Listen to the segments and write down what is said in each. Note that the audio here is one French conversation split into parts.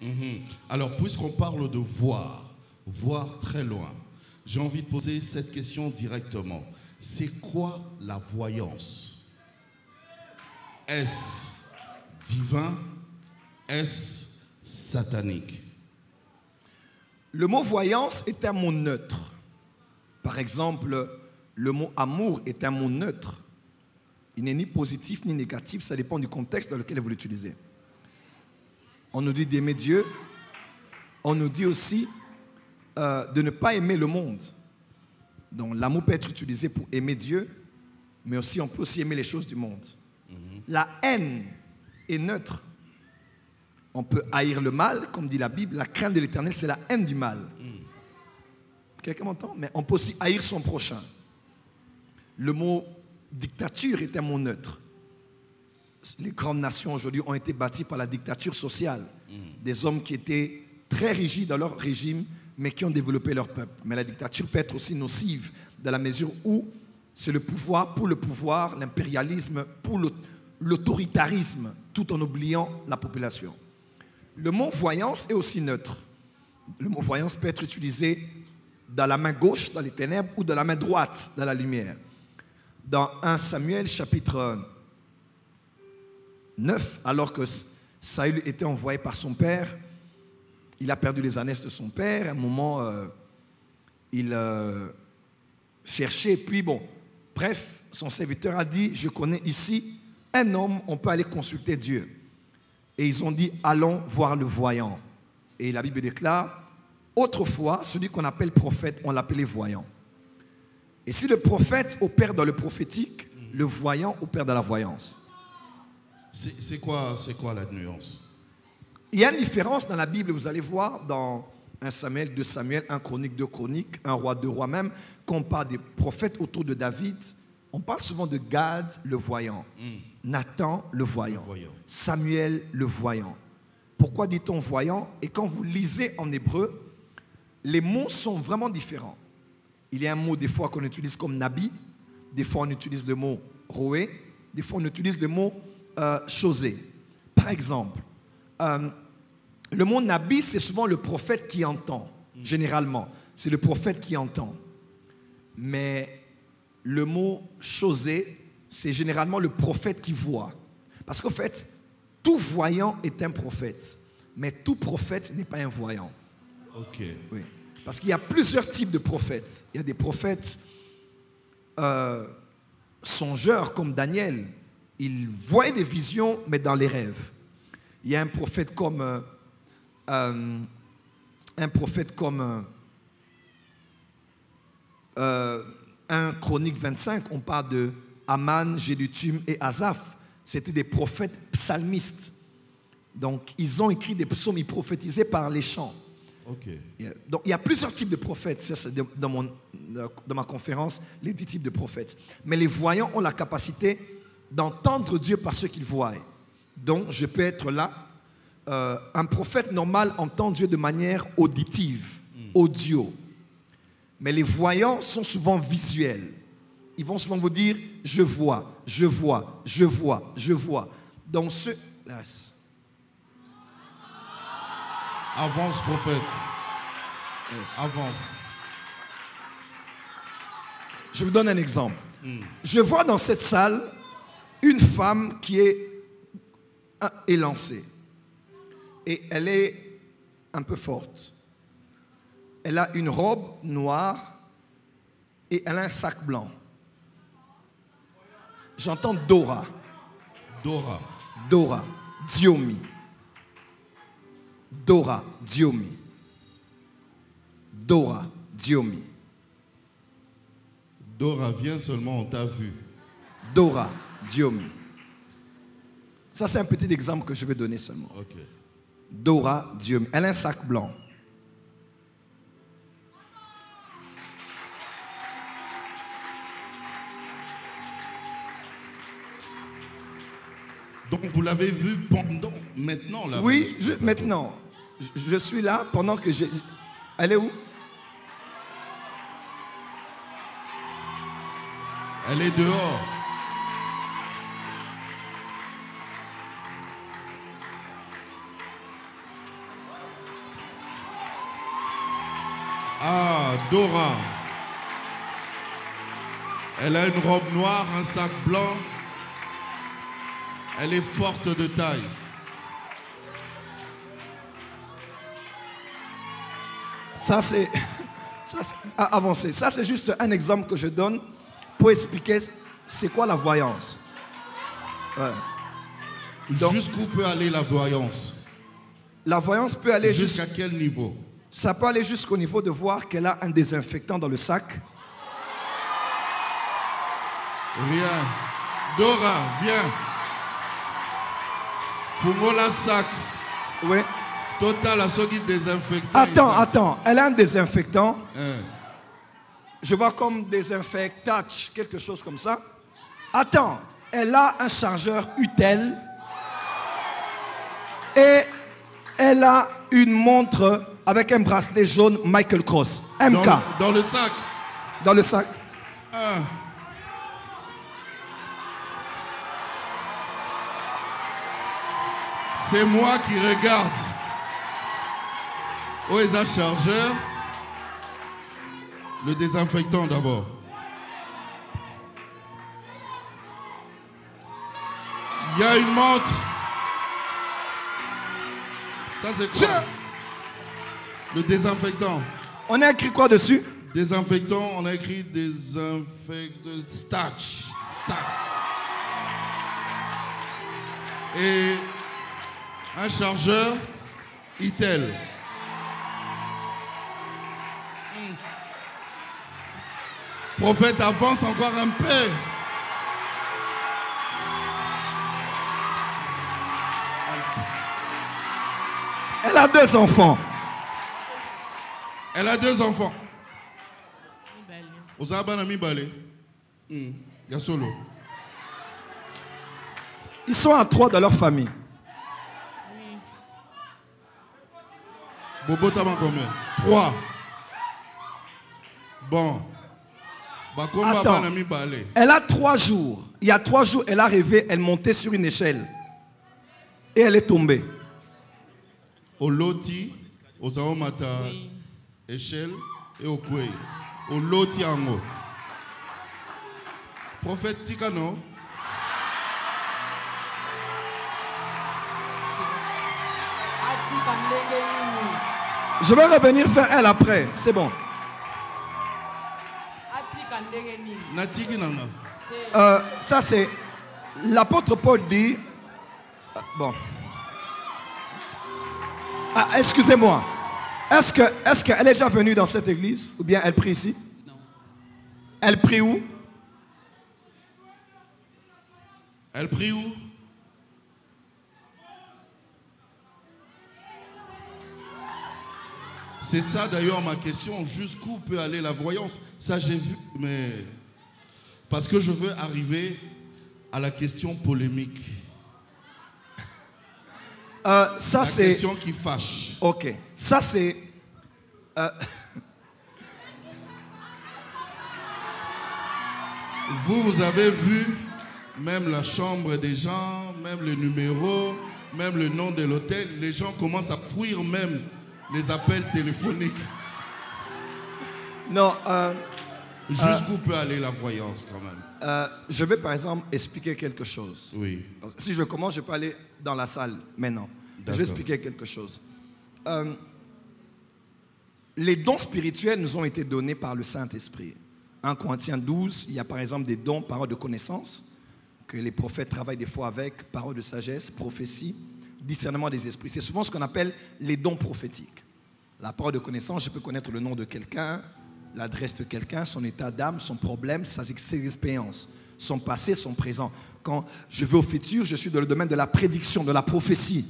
Mhm. Alors, puisqu'on parle de voir, voir très loin, j'ai envie de poser cette question directement. C'est quoi la voyance? Est-ce divin? Est-ce satanique? Le mot voyance est un mot neutre. Par exemple, le mot amour est un mot neutre. Il n'est ni positif ni négatif, ça dépend du contexte dans lequel vous l'utilisez. On nous dit d'aimer Dieu, on nous dit aussi de ne pas aimer le monde. Donc l'amour peut être utilisé pour aimer Dieu, mais aussi on peut aussi aimer les choses du monde. La haine est neutre. On peut haïr le mal, comme dit la Bible, la crainte de l'Éternel, c'est la haine du mal. Quelqu'un m'entend? Mais on peut aussi haïr son prochain. Le mot dictature est un mot neutre. Les grandes nations aujourd'hui ont été bâties par la dictature sociale. Des hommes qui étaient très rigides dans leur régime, mais qui ont développé leur peuple. Mais la dictature peut être aussi nocive, dans la mesure où c'est le pouvoir, l'impérialisme, pour l'autoritarisme, tout en oubliant la population. Le mot voyance est aussi neutre. Le mot voyance peut être utilisé dans la main gauche, dans les ténèbres, ou dans la main droite, dans la lumière. Dans 1 Samuel, chapitre 9, alors que Saül était envoyé par son père, il a perdu les ânesses de son père. À un moment, il cherchait, puis bon, bref, son serviteur a dit, je connais ici un homme, on peut aller consulter Dieu. Et ils ont dit, allons voir le voyant. Et la Bible déclare, autrefois, celui qu'on appelle prophète, on l'appelait voyant. Et si le prophète opère dans le prophétique, le voyant opère dans la voyance. C'est quoi la nuance? Il y a une différence dans la Bible, vous allez voir, dans 1 Samuel, 2 Samuel, 1 Chronique, 2 Chroniques, 1 Roi, 2 Rois même, quand on parle des prophètes autour de David, on parle souvent de Gad, le voyant, Nathan, le voyant, Samuel, le voyant. Pourquoi dit-on voyant? Et quand vous lisez en hébreu, les mots sont vraiment différents. Il y a un mot des fois qu'on utilise comme nabi, des fois on utilise le mot roé, des fois on utilise le mot chosé. Par exemple, le mot nabi, c'est souvent le prophète qui entend, généralement. C'est le prophète qui entend. Mais le mot chosé, c'est généralement le prophète qui voit. Parce qu'en fait, tout voyant est un prophète, mais tout prophète n'est pas un voyant. Ok. Oui. Parce qu'il y a plusieurs types de prophètes. Il y a des prophètes songeurs comme Daniel. Il voyait des visions, mais dans les rêves. Il y a un prophète comme 1 Chronique 25, on parle de Aman, Jéduthun et Asaph. C'était des prophètes psalmistes. Donc, ils ont écrit des psaumes, ils prophétisaient par les chants. Okay. Donc, il y a plusieurs types de prophètes. C'est dans ma conférence, les 10 types de prophètes. Mais les voyants ont la capacité d'entendre Dieu par ce qu'ils voient. Donc, je peux être là. Un prophète normal entend Dieu de manière auditive, audio. Mais les voyants sont souvent visuels. Ils vont souvent vous dire, je vois, je vois, je vois, je vois. Donc, Avance, prophète. Yes. Avance. Je vous donne un exemple. Je vois dans cette salle une femme qui est élancée. Et elle est un peu forte. Elle a une robe noire et elle a un sac blanc. J'entends Dora. Dora. Dora. Diomi. Dora. Diomi. Dora. Diomi. Dora, viens seulement, on t'a vu. Dora. Diomi. Ça, c'est un petit exemple que je vais donner seulement. Ok. Dora. Diomi. Elle a un sac blanc. Donc vous l'avez vu pendant, maintenant là. Oui, maintenant. Je suis là pendant que j'ai... Elle est où? Elle est dehors. Ah, Dora. Elle a une robe noire, un sac blanc. Elle est forte de taille. Ça, c'est avancé. Ça, c'est juste un exemple que je donne pour expliquer c'est quoi la voyance. Ouais. Jusqu'où peut aller la voyance? La voyance peut aller jusqu'à quel niveau? Ça peut aller jusqu'au niveau de voir qu'elle a un désinfectant dans le sac. Viens. Dora, viens. Fumola sac. Oui. Total à ce qui désinfectant. Attends. Elle a un désinfectant. Je vois comme désinfectach, quelque chose comme ça. Attends. Elle a un chargeur Utel. Et elle a une montre avec un bracelet jaune Michael Kors. MK. Dans le sac. Dans le sac. C'est moi qui regarde. Où est le chargeur? Le désinfectant d'abord. Il y a une montre. Ça c'est quoi? Le désinfectant. On a écrit quoi dessus? Désinfectant, on a écrit désinfectant. Starch. Et un chargeur Itel. Prophète, avance encore un peu. Elle a 2 enfants. Elle a 2 enfants. Osabana Mibale. Yasolo. Ils sont à 3 dans leur famille. Bobo Taman combien? 3. Bon. Attends. Elle a 3 jours. Il y a 3 jours, elle est arrivée, elle montait sur une échelle. Et elle est tombée. Au loti, au zaomata, échelle et au koué. Au loti ango. Prophète Tikano. Je vais revenir faire elle après. C'est bon. Ça c'est... L'apôtre Paul dit... Bon. Ah, excusez-moi. Est-ce qu'elle est déjà venue dans cette église? Ou bien elle prie ici? Non. Elle prie où? Elle prie où? C'est ça d'ailleurs ma question, jusqu'où peut aller la voyance? Ça j'ai vu, mais... Parce que je veux arriver à la question polémique. Ça c'est... La question qui fâche. Ok. Ça c'est... Vous avez vu même la chambre des gens, même le numéro, même le nom de l'hôtel. Les gens commencent à fuir même les appels téléphoniques. Non. Jusqu'où peut aller la voyance quand même? Je vais par exemple expliquer quelque chose. Oui. Parce que si je commence, je peux aller dans la salle maintenant. Je vais expliquer quelque chose. Les dons spirituels nous ont été donnés par le Saint-Esprit. 1 Corinthiens 12, il y a par exemple des dons, paroles de connaissance, que les prophètes travaillent des fois avec, paroles de sagesse, prophétie, discernement des esprits. C'est souvent ce qu'on appelle les dons prophétiques. La parole de connaissance, je peux connaître le nom de quelqu'un, l'adresse de quelqu'un, son état d'âme, son problème, ses expériences, son passé, son présent. Quand je vais au futur, je suis dans le domaine de la prédiction, de la prophétie.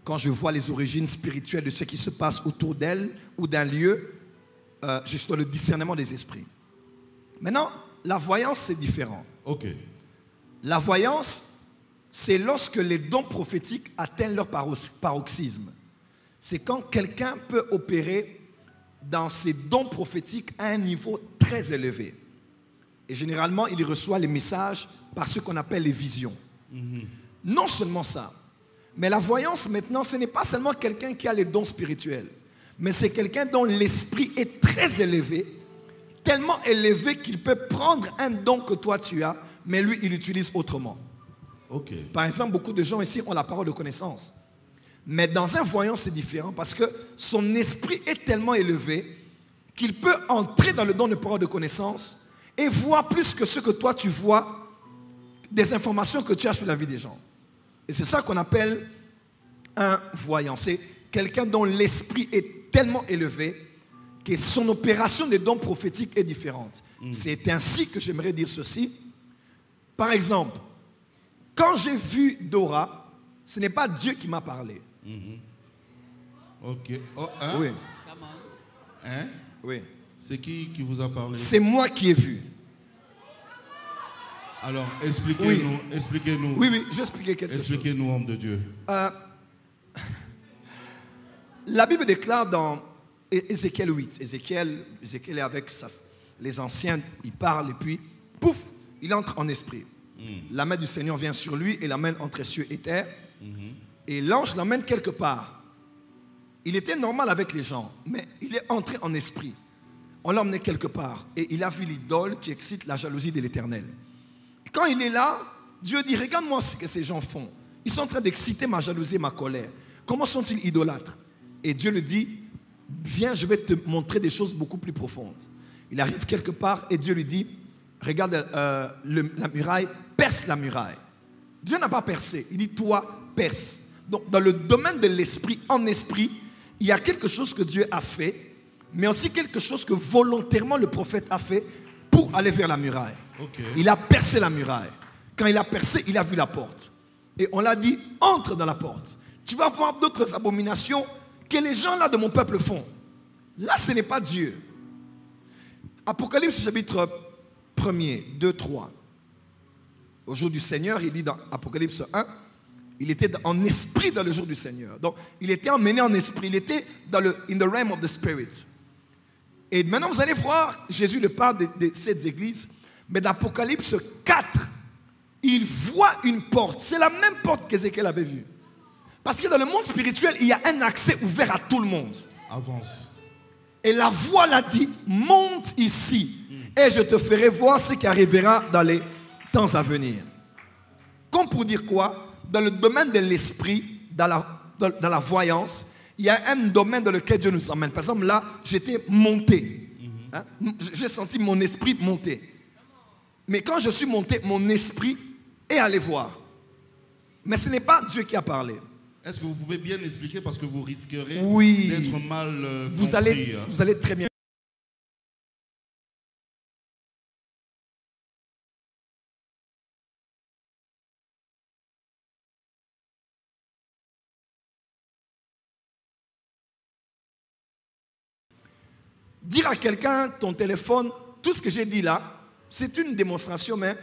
Quand je vois les origines spirituelles de ce qui se passe autour d'elle ou d'un lieu, je suis dans le discernement des esprits. Maintenant, la voyance, c'est différent. Ok. La voyance, c'est lorsque les dons prophétiques atteignent leur paroxysme. C'est quand quelqu'un peut opérer dans ses dons prophétiques à un niveau très élevé. Et généralement, il reçoit les messages par ce qu'on appelle les visions. Non seulement ça, mais la voyance maintenant, ce n'est pas seulement quelqu'un qui a les dons spirituels, mais c'est quelqu'un dont l'esprit est très élevé, tellement élevé qu'il peut prendre un don que toi tu as, mais lui, il l'utilise autrement. Ok. Par exemple, beaucoup de gens ici ont la parole de connaissance. Mais dans un voyant, c'est différent parce que son esprit est tellement élevé qu'il peut entrer dans le don de parole de connaissance et voir plus que ce que toi tu vois, des informations que tu as sur la vie des gens. Et c'est ça qu'on appelle un voyant. C'est quelqu'un dont l'esprit est tellement élevé que son opération des dons prophétiques est différente. C'est ainsi que j'aimerais dire ceci. Par exemple, quand j'ai vu Dora, ce n'est pas Dieu qui m'a parlé. Ok. Oh, hein? Oui. Hein? Oui. C'est qui vous a parlé? C'est moi qui ai vu. Alors, expliquez-nous. Oui. Expliquez-nous. Oui, je vais expliquer quelque chose. Expliquez-nous, homme de Dieu. La Bible déclare dans Ézéchiel 8, Ézéchiel est avec les anciens, il parle et puis, pouf, il entre en esprit. La main du Seigneur vient sur lui et l'amène entre cieux et terre. Et l'ange l'emmène quelque part. Il était normal avec les gens, mais il est entré en esprit. On l'a emmené quelque part et il a vu l'idole qui excite la jalousie de l'Éternel. Quand il est là, Dieu dit, regarde-moi ce que ces gens font. Ils sont en train d'exciter ma jalousie et ma colère. Comment sont-ils idolâtres? Et Dieu lui dit, viens, je vais te montrer des choses beaucoup plus profondes. Il arrive quelque part et Dieu lui dit, regarde la muraille, perce la muraille. Dieu n'a pas percé, il dit, toi, perce. Donc, dans le domaine de l'esprit, en esprit, il y a quelque chose que Dieu a fait, mais aussi quelque chose que volontairement le prophète a fait pour aller vers la muraille. Okay. Il a percé la muraille. Quand il a percé, il a vu la porte. Et on l'a dit, entre dans la porte. Tu vas voir d'autres abominations que les gens là de mon peuple font. Là, ce n'est pas Dieu. Apocalypse chapitre 1er, 2, 3. Au jour du Seigneur, il dit dans Apocalypse 1, il était en esprit dans le jour du Seigneur. Donc, il était emmené en esprit. Il était dans in the realm of the Spirit. Et maintenant, vous allez voir, Jésus le parle de cette église, mais d'Apocalypse 4, il voit une porte. C'est la même porte qu'Ézéchiel avait vue. Parce que dans le monde spirituel, il y a un accès ouvert à tout le monde. Avance. Et la voix l'a dit, monte ici, et je te ferai voir ce qui arrivera dans les temps à venir. Comme pour dire quoi? Dans le domaine de l'esprit, dans la voyance, il y a un domaine dans lequel Dieu nous emmène. Par exemple, là, j'étais monté. Hein? J'ai senti mon esprit monter. Mais quand je suis monté, mon esprit est allé voir. Mais ce n'est pas Dieu qui a parlé. Est-ce que vous pouvez bien expliquer parce que vous risquerez d'être mal vous compris. Vous allez très bien. Dire à quelqu'un, ton téléphone, tout ce que j'ai dit là, c'est une démonstration, mais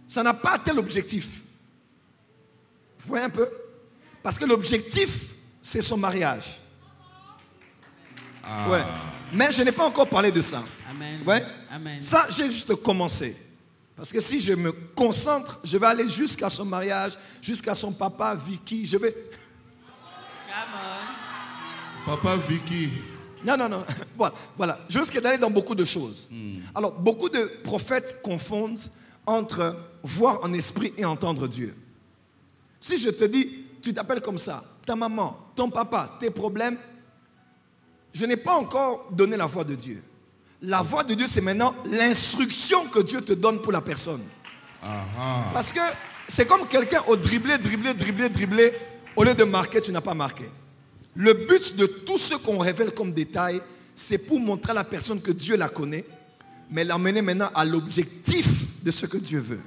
ça n'a pas tel objectif. Vous voyez un peu? Parce que l'objectif, c'est son mariage. Ouais. Mais je n'ai pas encore parlé de ça. Amen. Ouais. Amen. Ça, j'ai juste commencé. Parce que si je me concentre, je vais aller jusqu'à son mariage, jusqu'à son papa, Vicky, je vais... Come on. Papa Vicky. Non. Voilà. Je risque d'aller dans beaucoup de choses. Alors, beaucoup de prophètes confondent entre voir en esprit et entendre Dieu. Si je te dis, tu t'appelles comme ça, ta maman, ton papa, tes problèmes, je n'ai pas encore donné la voix de Dieu. La voix de Dieu, c'est maintenant l'instruction que Dieu te donne pour la personne. Parce que c'est comme quelqu'un au dribbler, au lieu de marquer, tu n'as pas marqué. Le but de tout ce qu'on révèle comme détail, c'est pour montrer à la personne que Dieu la connaît, mais l'amener maintenant à l'objectif de ce que Dieu veut.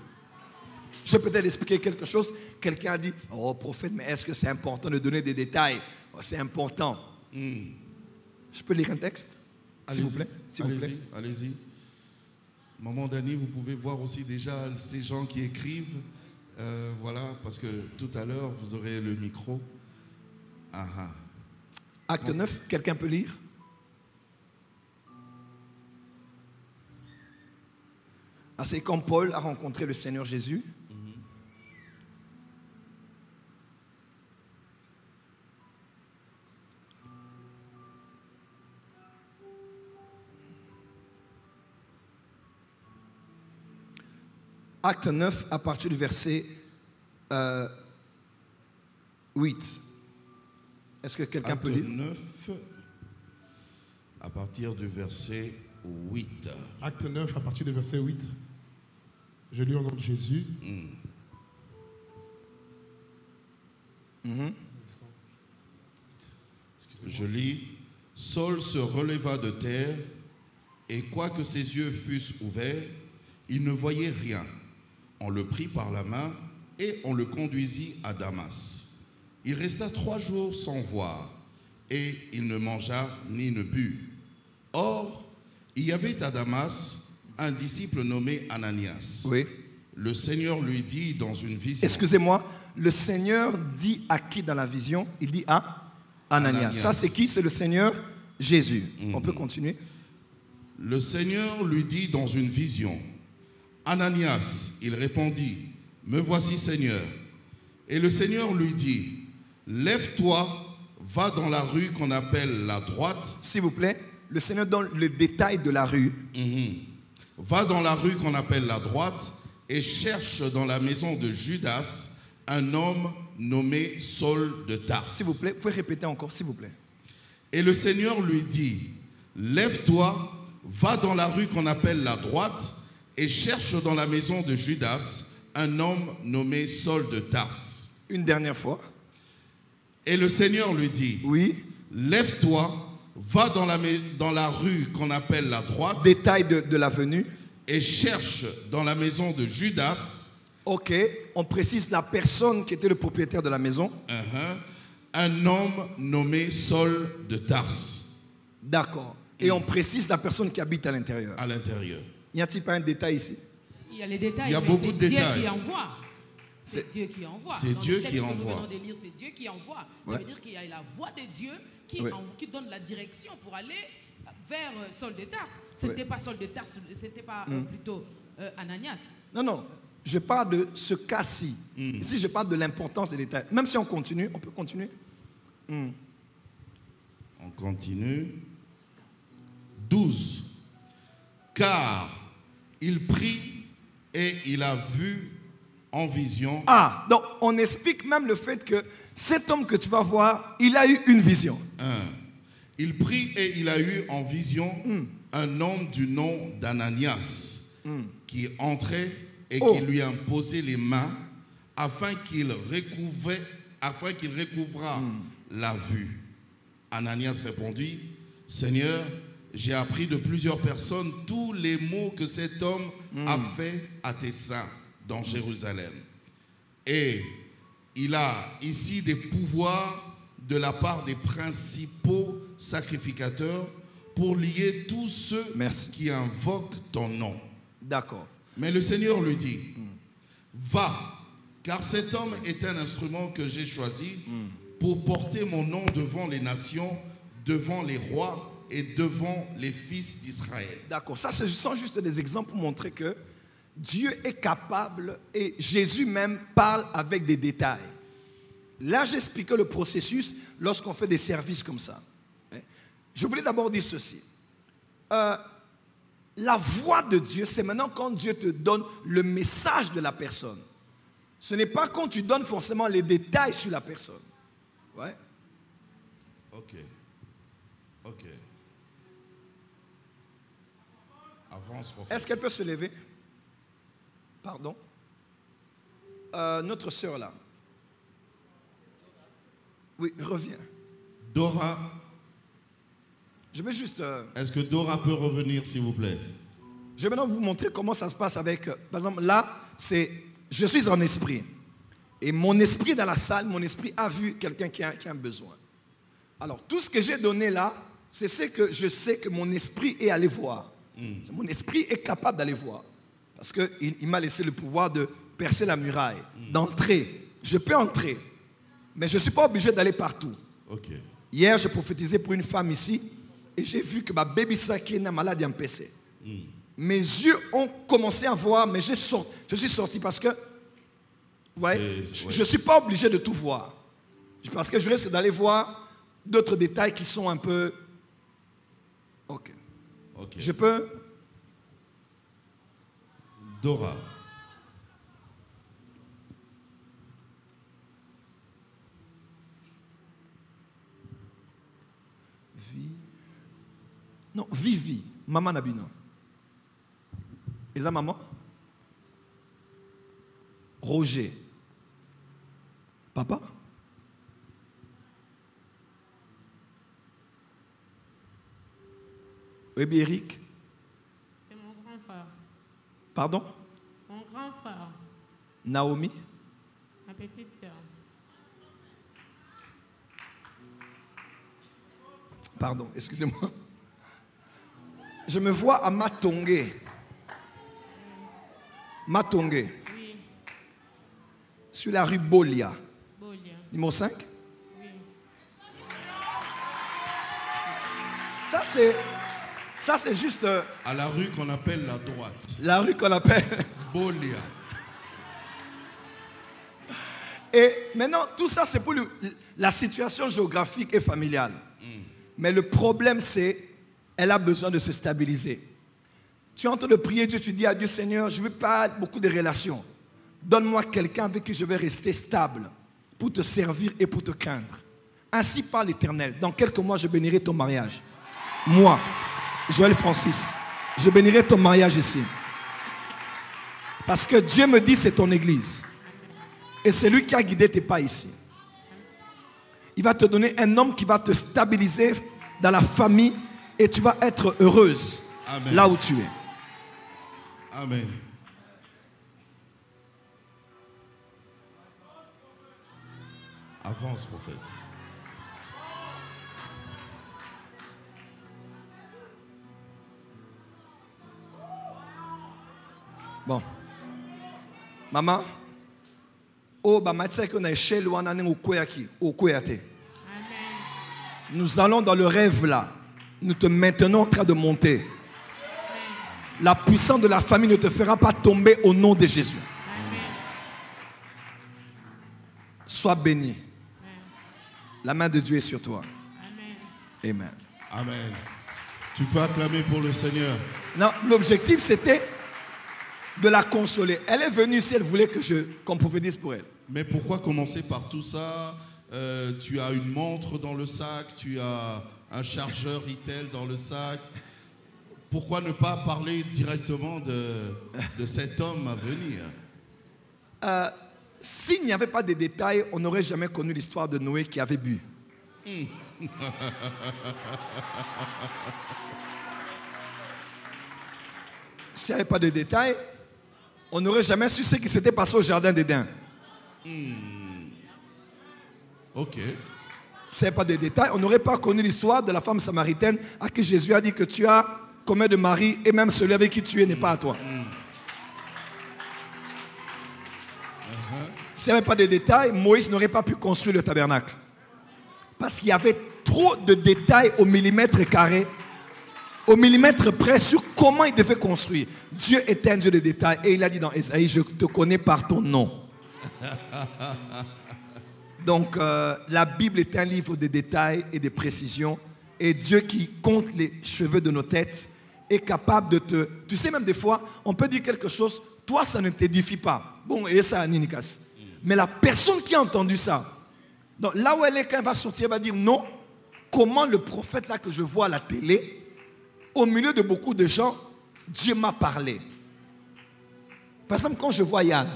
Je vais peut-être expliquer quelque chose. Quelqu'un a dit, oh prophète, mais est-ce que c'est important de donner des détails? Oh, c'est important. Je peux lire un texte, s'il vous plaît? Allez-y. Maman Dani, vous pouvez voir aussi déjà ces gens qui écrivent. Voilà, parce que tout à l'heure, vous aurez le micro. Acte 9, quelqu'un peut lire? C'est quand Paul a rencontré le Seigneur Jésus. Acte 9, à partir du verset 8. Est-ce que quelqu'un peut lire? 9, à partir du verset 8. Acte 9, à partir du verset 8. Je lis au nom de Jésus. Je lis. Saul se releva de terre, et quoique ses yeux fussent ouverts, il ne voyait rien. On le prit par la main et on le conduisit à Damas. Il resta 3 jours sans voir, et il ne mangea ni ne but. Or, il y avait à Damas un disciple nommé Ananias. Oui. Le Seigneur lui dit dans une vision... Excusez-moi, le Seigneur dit à qui dans la vision? Il dit à Ananias. Ça, c'est qui? C'est le Seigneur Jésus. On peut continuer? Le Seigneur lui dit dans une vision, Ananias, il répondit, me voici Seigneur. Et le Seigneur lui dit, lève-toi, va dans la rue qu'on appelle la droite. S'il vous plaît, le Seigneur donne le détail de la rue. Va dans la rue qu'on appelle la droite et cherche dans la maison de Judas un homme nommé Saul de Tarse. S'il vous plaît, vous pouvez répéter encore, s'il vous plaît. Et le Seigneur lui dit, lève-toi, va dans la rue qu'on appelle la droite et cherche dans la maison de Judas un homme nommé Saul de Tarse. Une dernière fois. Et le Seigneur lui dit, oui, lève-toi, va dans la rue qu'on appelle la droite. Détail de la venue. Et cherche dans la maison de Judas. Ok, on précise la personne qui était le propriétaire de la maison. Un homme nommé Saul de Tarse. D'accord. Et on précise la personne qui habite à l'intérieur. À l'intérieur. N'y a-t-il pas un détail ici? Il y a les détails. Il y a beaucoup de détails. C'est Dieu qui envoie. C'est Dieu qui envoie. C'est Dieu qui envoie. Nous venons de lire, c'est Dieu qui envoie. Ça veut dire qu'il y a la voix de Dieu qui donne la direction pour aller vers Saul de Tarse. Ce n'était pas Saul de Tarse, c'était pas plutôt Ananias. Non, je parle de ce cas-ci. Ici, je parle de l'importance des détails. Même si on continue, on peut continuer. On continue. 12. Car il prit et il a vu en vision. Ah, donc on explique même le fait que cet homme que tu vas voir, il a eu une vision. Il prit et il a eu en vision un homme du nom d'Ananias qui entrait et qui lui imposait les mains afin qu'il recouvrât la vue. Ananias répondit, Seigneur, j'ai appris de plusieurs personnes tous les maux que cet homme a fait à tes saints dans Jérusalem. Et il a ici des pouvoirs de la part des principaux sacrificateurs pour lier tous ceux qui invoquent ton nom. D'accord. Mais le Seigneur lui dit, va, car cet homme est un instrument que j'ai choisi pour porter mon nom devant les nations, devant les rois et devant les fils d'Israël. D'accord. Ça, ce sont juste des exemples pour montrer que Dieu est capable et Jésus même parle avec des détails. Là, j'expliquais le processus lorsqu'on fait des services comme ça. Je voulais d'abord dire ceci. La voix de Dieu, c'est maintenant quand Dieu te donne le message de la personne. Ce n'est pas quand tu donnes forcément les détails sur la personne. Ouais. Ok. Avance, prophète. Est-ce qu'elle peut se lever? Pardon. Notre sœur là. Oui, reviens. Dora. Je vais juste... Est-ce que Dora peut revenir, s'il vous plaît? Je vais maintenant vous montrer comment ça se passe avec... par exemple, là, c'est... Je suis en esprit. Et mon esprit dans la salle, mon esprit a vu quelqu'un qui a un besoin. Alors, tout ce que j'ai donné là, c'est ce que je sais que mon esprit est allé voir. Mon esprit est capable d'aller voir. Parce qu'il m'a laissé le pouvoir de percer la muraille, d'entrer. Je peux entrer, mais je ne suis pas obligé d'aller partout. Okay. Hier, j'ai prophétisé pour une femme ici et j'ai vu que ma baby Saki est malade en PC. Mes yeux ont commencé à voir, mais je suis sorti parce que je ne suis pas obligé de tout voir. Parce que je risque d'aller voir d'autres détails qui sont un peu... Ok. Je peux... Dora. Non, Vivi. Maman Nabino. Et ça, maman? Roger. Papa? Oui, Eric. C'est mon grand frère. Pardon? Mon grand frère. Naomi? Ma petite sœur. Pardon, excusez-moi. Je me vois à Matongé. Matongé. Oui. Sur la rue Bolia. Bolia. Numéro 5. Oui. Ça c'est juste À la rue qu'on appelle la droite. la rue qu'on appelle. Bolia. Et maintenant, tout ça c'est pour la situation géographique et familiale. Mais le problème c'est, elle a besoin de se stabiliser. Tu es en train de prier Dieu, tu dis à Dieu, Seigneur, je ne veux pas beaucoup de relations. Donne-moi quelqu'un avec qui je vais rester stable pour te servir et pour te craindre. Ainsi parle l'Éternel. Dans quelques mois, je bénirai ton mariage. Moi, Joël Francis, je bénirai ton mariage ici. Parce que Dieu me dit, c'est ton église. Et c'est lui qui a guidé tes pas ici. Il va te donner un homme qui va te stabiliser dans la famille et tu vas être heureuse. Amen. Là où tu es. Amen. Avance, prophète. Bon. Maman. Oh, bah, nous allons dans le rêve là. Nous te maintenons en train de monter. La puissance de la famille ne te fera pas tomber au nom de Jésus. Amen. Sois béni. Amen. La main de Dieu est sur toi. Amen. Amen. Amen. Tu peux acclamer pour le Seigneur. Non, l'objectif c'était de la consoler. Elle est venue si elle voulait qu'on prophétise pour elle. Mais pourquoi commencer par tout ça? Tu as une montre dans le sac, tu as un chargeur Itel dans le sac. Pourquoi ne pas parler directement de cet homme à venir? S'il n'y avait pas de détails, on n'aurait jamais connu l'histoire de Noé qui avait bu. S'il n'y avait pas de détails, on n'aurait jamais su ce qui s'était passé au jardin d'Éden. Ok. S'il n'y avait pas de détails, on n'aurait pas connu l'histoire de la femme samaritaine à qui Jésus a dit que tu as combien de maris et même celui avec qui tu es n'est pas à toi. S'il n'y avait pas de détails, Moïse n'aurait pas pu construire le tabernacle. Parce qu'il y avait trop de détails au millimètre carré, au millimètre près sur comment il devait construire. Dieu est un Dieu de détails et il a dit dans Ésaïe, je te connais par ton nom. Donc la Bible est un livre de détails et de précisions. Et Dieu qui compte les cheveux de nos têtes est capable de te... Tu sais, même des fois, on peut dire quelque chose, toi ça ne t'édifie pas. Bon, et ça, Ninikas. Mais la personne qui a entendu ça, donc là où elle est, quand elle va sortir, elle va dire non. Comment le prophète là que je vois à la télé, au milieu de beaucoup de gens, Dieu m'a parlé. Par exemple, quand je vois Yann,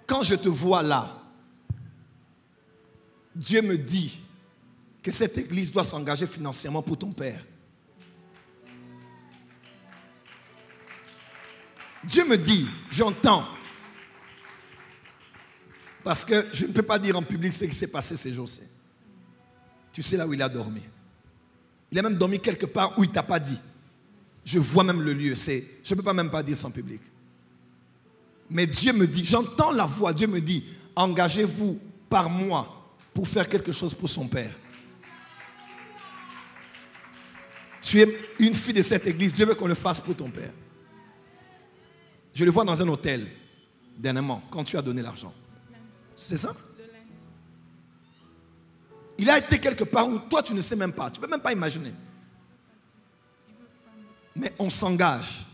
quand je te vois là, Dieu me dit que cette église doit s'engager financièrement pour ton père. Dieu me dit, j'entends. Parce que je ne peux pas dire en public ce qui s'est passé ces jours-ci. Tu sais là où il a dormi. Il a même dormi quelque part où il ne t'a pas dit. Je vois même le lieu. Je ne peux pas même pas dire ça en public. Mais Dieu me dit, j'entends la voix. Dieu me dit, engagez-vous par mois pour faire quelque chose pour son père. Tu es une fille de cette église. Dieu veut qu'on le fasse pour ton père. Je le vois dans un hôtel, dernièrement, quand tu as donné l'argent. C'est ça? Il a été quelque part où toi tu ne sais même pas. Tu ne peux même pas imaginer. Mais on s'engage.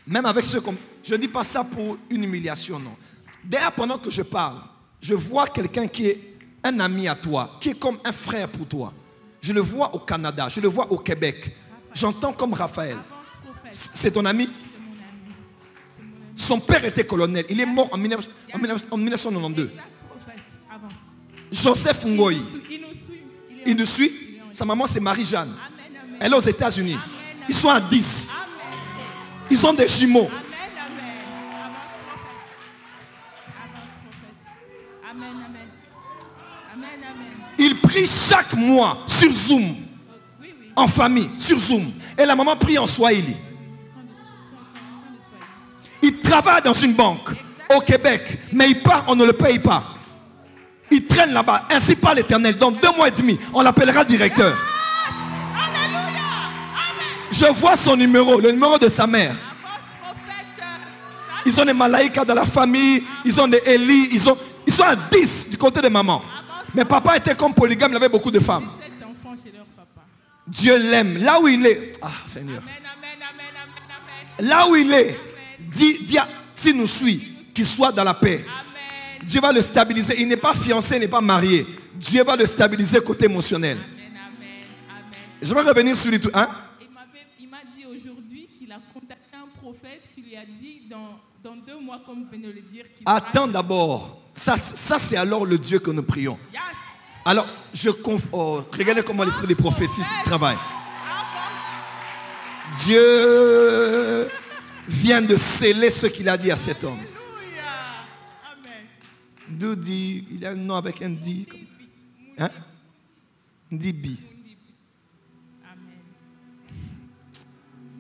Même avec ceux comme... Je ne dis pas ça pour une humiliation, non. D'ailleurs, pendant que je parle, je vois quelqu'un qui est un ami à toi, qui est comme un frère pour toi. Je le vois au Canada, je le vois au Québec. J'entends comme Raphaël. C'est ton ami? Son père était colonel. Il est mort en 1992. Joseph Ngoyi. Il nous suit. Sa maman, c'est Marie-Jeanne. Elle est aux États-Unis. Ils sont à 10. Ils ont des jumeaux. Ils prient chaque mois sur Zoom. En famille, sur Zoom. Et la maman prie en Swahili. Il travaille dans une banque au Québec, mais il part, on ne le paye pas. Il traîne là-bas. Ainsi par l'Éternel. Dans 2 mois et demi, on l'appellera directeur. Je vois son numéro, le numéro de sa mère. Ils ont des malaïkas dans la famille, ils ont des Élie, ils sont à 10 du côté de maman. Mais papa était comme polygame, il avait beaucoup de femmes. Dieu l'aime. Là où il est, ah Seigneur. Là où il est, dis s'il nous suit, qu'il soit dans la paix. Dieu va le stabiliser. Il n'est pas fiancé, il n'est pas marié. Dieu va le stabiliser côté émotionnel. Je vais revenir sur lui tout. Hein? Il m'a dit aujourd'hui qu'il a contacté un prophète qui lui a dit dans 2 mois, comme vous venez de le dire. Attends d'abord. Ça c'est alors le Dieu que nous prions. Yes. Alors, regardez comment l'esprit des prophéties travaille. Dieu vient de sceller ce qu'il a dit à cet homme. Doudi, il a un nom avec un di. Hein? Ndibi.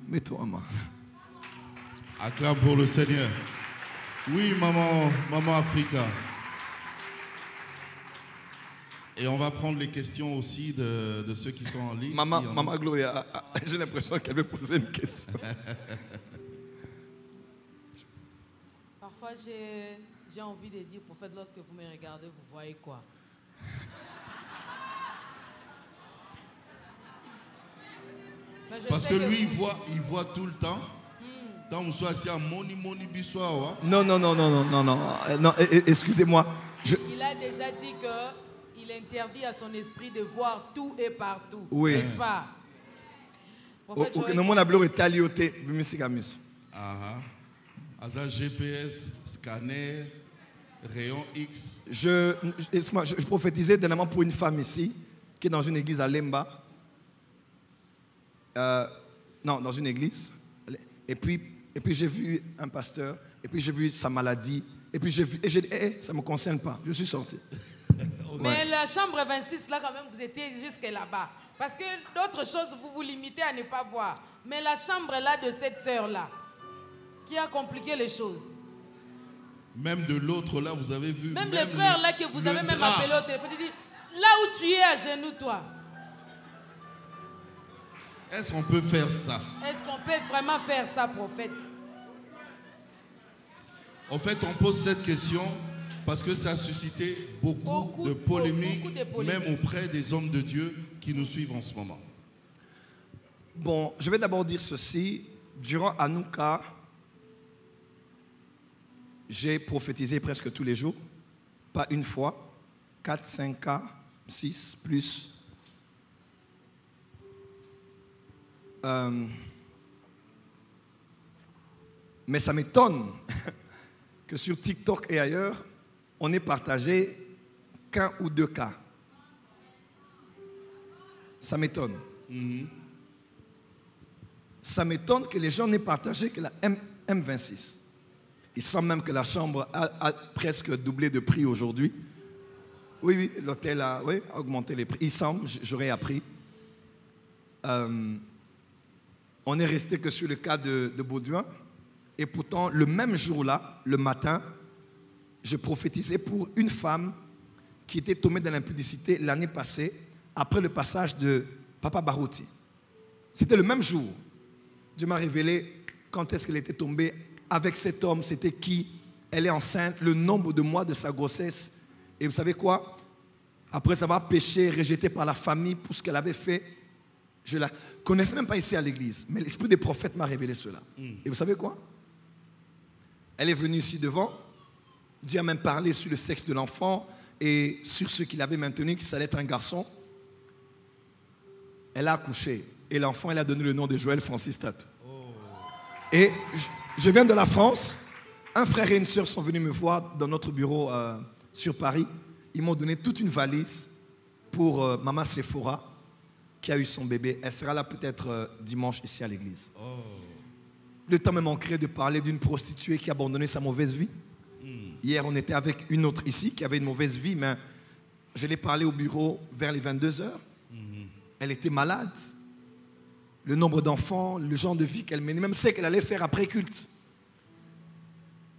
Mets-toi, maman. Acclame pour le Seigneur. Oui, maman Africa. Et on va prendre les questions aussi de ceux qui sont en ligne. Maman Gloria, j'ai l'impression qu'elle veut poser une question. Parfois, j'ai envie de dire, prophète, lorsque vous me regardez, vous voyez quoi? Parce que lui, il voit tout le temps. Dans on soit assis à moni bissoir. Non, excusez-moi. Il a déjà dit qu'il interdit à son esprit de voir tout et partout. Oui. N'est-ce pas? Asa GPS, scanner, rayon X. Je prophétisais dernièrement pour une femme ici qui est dans une église à Lemba. Dans une église. Et puis j'ai vu un pasteur. Et puis j'ai vu sa maladie. Et puis j'ai dit, ça ne me concerne pas. Je suis sorti. Mais la chambre 26, là, quand même, vous étiez jusque là-bas. Parce que d'autres choses, vous vous limitez à ne pas voir. Mais la chambre là de cette sœur-là, qui a compliqué les choses. Même de l'autre là, vous avez vu. Même les frères là que vous avez même appelé au téléphone, tu dis, là où tu es à genoux, toi. Est-ce qu'on peut faire ça? Est-ce qu'on peut vraiment faire ça, prophète? En fait, on pose cette question parce que ça a suscité beaucoup de polémiques, même auprès des hommes de Dieu qui nous suivent en ce moment. Bon, je vais d'abord dire ceci. Durant Hanouka, j'ai prophétisé presque tous les jours. Pas une fois. 4, 5 cas, 6, plus. Mais ça m'étonne que sur TikTok et ailleurs, on ait partagé qu'un ou 2 cas. Ça m'étonne. Ça m'étonne que les gens n'aient partagé que la M26. Il semble même que la chambre a presque doublé de prix aujourd'hui. Oui, l'hôtel a augmenté les prix. Il semble, j'aurais appris. On n'est resté que sur le cas de Baudouin. Et pourtant, le même jour-là, le matin, je prophétisais pour une femme qui était tombée dans l'impudicité l'année passée, après le passage de Papa Barouti. C'était le même jour. Dieu m'a révélé quand est-ce qu'elle était tombée avec cet homme, c'était qui, elle est enceinte, le nombre de mois de sa grossesse. Et vous savez quoi? Après avoir péché, rejeté par la famille pour ce qu'elle avait fait, je ne la connaissais même pas ici à l'église, mais l'esprit des prophètes m'a révélé cela. Et vous savez quoi? Elle est venue ici devant. Dieu a même parlé sur le sexe de l'enfant. Et sur ce qu'il avait maintenu, que ça allait être un garçon, elle a accouché. Et l'enfant, elle a donné le nom de Joël Francis Tatou. Et je viens de la France. Un frère et une sœur sont venus me voir dans notre bureau sur Paris. Ils m'ont donné toute une valise pour maman Sephora, qui a eu son bébé. Elle sera là peut-être dimanche ici à l'église. Le temps me manquerait de parler d'une prostituée qui a abandonné sa mauvaise vie. Hier, on était avec une autre ici qui avait une mauvaise vie, mais je l'ai parlé au bureau vers les 22 heures. Elle était malade. Le nombre d'enfants, le genre de vie qu'elle menait, même ce qu'elle allait faire après culte.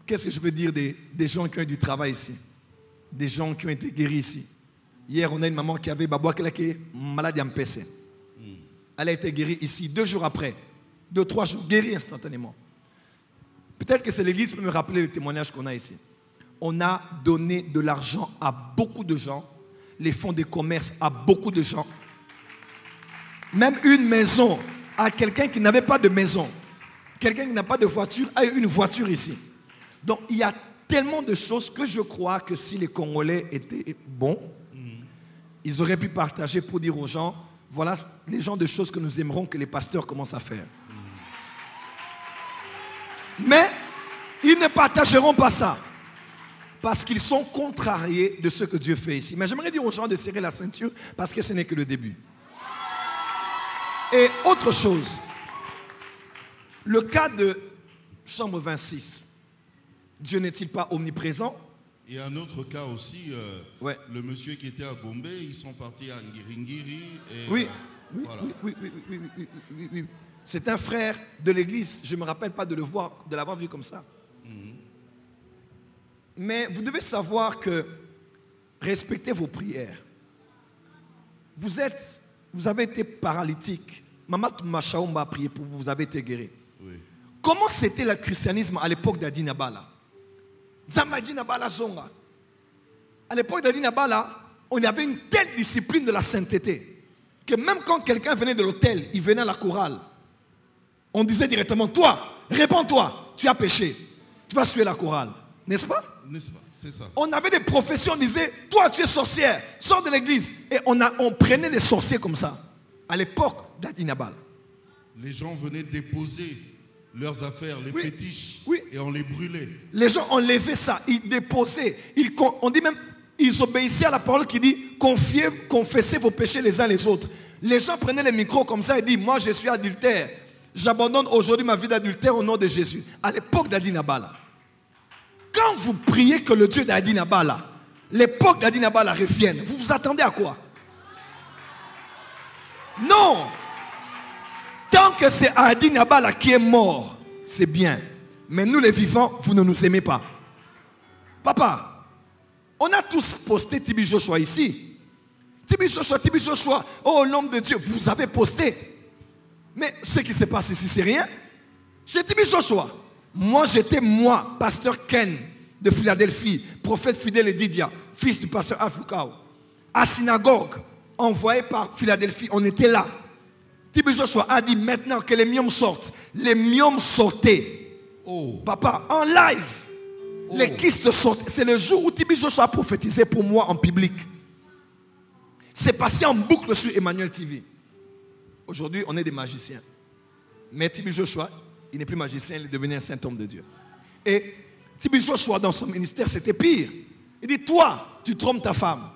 Qu'est-ce que je veux dire des gens qui ont eu du travail ici? Des gens qui ont été guéris ici. Hier, on a une maman qui avait maladie en PC. Elle a été guérie ici 2 jours après. 2-3 jours, guérie instantanément. Peut-être que c'est l'église qui peut me rappeler le témoignage qu'on a ici. On a donné de l'argent à beaucoup de gens, les fonds de commerce à beaucoup de gens. Même une maison à quelqu'un qui n'avait pas de maison. Quelqu'un qui n'a pas de voiture a eu une voiture ici. Donc il y a tellement de choses que je crois que si les Congolais étaient bons, ils auraient pu partager pour dire aux gens, voilà les genres de choses que nous aimerons que les pasteurs commencent à faire. Mais ils ne partageront pas ça. Parce qu'ils sont contrariés de ce que Dieu fait ici. Mais j'aimerais dire aux gens de serrer la ceinture parce que ce n'est que le début. Et autre chose, le cas de chambre 26, Dieu n'est-il pas omniprésent? Et un autre cas aussi, ouais. Le monsieur qui était à Gombe, ils sont partis à Ngiringiri. Et, oui, voilà. oui. C'est un frère de l'église. Je ne me rappelle pas de l'avoir vu comme ça. Mais vous devez savoir que respectez vos prières. Vous avez été paralytique. Maman Machaomba a prié pour vous, vous avez été guéri. Oui. Comment c'était le christianisme à l'époque d'Adina Bala? À l'époque d'Adina Bala, on avait une telle discipline de la sainteté que même quand quelqu'un venait de l'hôtel, il venait à la chorale, on disait directement, toi, réponds-toi, tu as péché, tu vas suer la chorale. N'est-ce pas? N'est-ce pas? C'est ça. On avait des professions, on disait, toi tu es sorcière, sors de l'église. Et on prenait les sorciers comme ça, à l'époque d'Adina Bala. Les gens venaient déposer leurs affaires, les fétiches, et on les brûlait. Les gens enlevaient ça, ils déposaient. On dit même, ils obéissaient à la parole qui dit, confessez vos péchés les uns les autres. Les gens prenaient les micros comme ça et disent, moi je suis adultère. J'abandonne aujourd'hui ma vie d'adultère au nom de Jésus. À l'époque d'Adina Bala. Quand vous priez que le Dieu d'Adina Bala, l'époque d'Adina Bala revienne, vous vous attendez à quoi? Non! Tant que c'est Adina Bala qui est mort, c'est bien. Mais nous les vivants, vous ne nous aimez pas. Papa, on a tous posté Tibi Joshua ici. Tibi Joshua, oh l'homme de Dieu, vous avez posté. Mais ce qui se passe ici, c'est rien. J'ai Tibi Joshua. Moi, pasteur Ken de Philadelphie, prophète fidèle et Didia, fils du pasteur Afukao, à synagogue, envoyé par Philadelphie, on était là. Tibi Joshua a dit maintenant que les myomes sortent. Les myomes sortaient. Oh. Papa, en live, les kystes sortent. C'est le jour où Tibi Joshua a prophétisé pour moi en public. C'est passé en boucle sur Emmanuel TV. Aujourd'hui, on est des magiciens. Mais Tibi Joshua, il n'est plus magicien, il est devenu un saint homme de Dieu. Et Tibi Joshua, dans son ministère, c'était pire. Il dit, toi, tu trompes ta femme.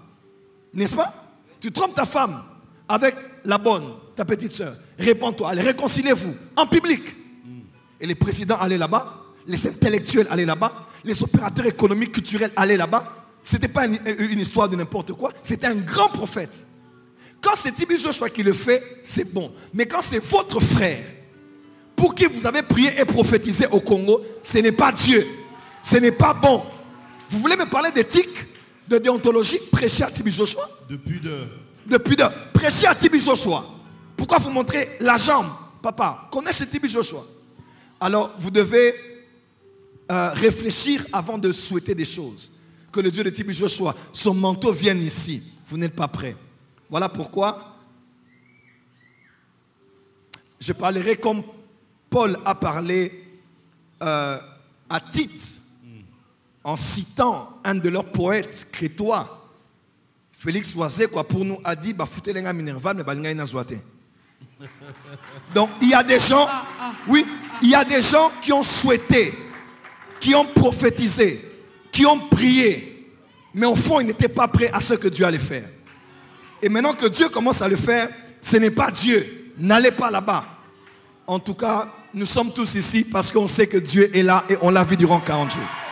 N'est-ce pas? Tu trompes ta femme avec la bonne, ta petite soeur. Réponds-toi, allez, réconciliez-vous en public. Et les présidents allaient là-bas, les intellectuels allaient là-bas, les opérateurs économiques, culturels allaient là-bas. Ce n'était pas une histoire de n'importe quoi, c'était un grand prophète. Quand c'est Tibi Joshua qui le fait, c'est bon. Mais quand c'est votre frère, pour qui vous avez prié et prophétisé au Congo, ce n'est pas Dieu. Ce n'est pas bon. Vous voulez me parler d'éthique, de déontologie? Prêchez à Tibi Joshua. De pudeur. De pudeur. Prêchez à Tibi Joshua. Pourquoi vous montrez la jambe? Papa, connaissez Tibi Joshua. Alors, vous devez réfléchir avant de souhaiter des choses. Que le Dieu de Tibi Joshua, son manteau vienne ici. Vous n'êtes pas prêt. Voilà pourquoi je parlerai comme Paul a parlé à Tite en citant un de leurs poètes crétois Félix Oisé, quoi, pour nous, a dit, bah, foutez les gars Minerval, mais bah, les gars, ils n'ont pas. Donc, il y a des gens, oui, il y a des gens qui ont souhaité, qui ont prophétisé, qui ont prié, mais au fond, ils n'étaient pas prêts à ce que Dieu allait faire. Et maintenant que Dieu commence à le faire, ce n'est pas Dieu. N'allez pas là-bas. En tout cas, nous sommes tous ici parce qu'on sait que Dieu est là et on l'a vu durant 40 jours.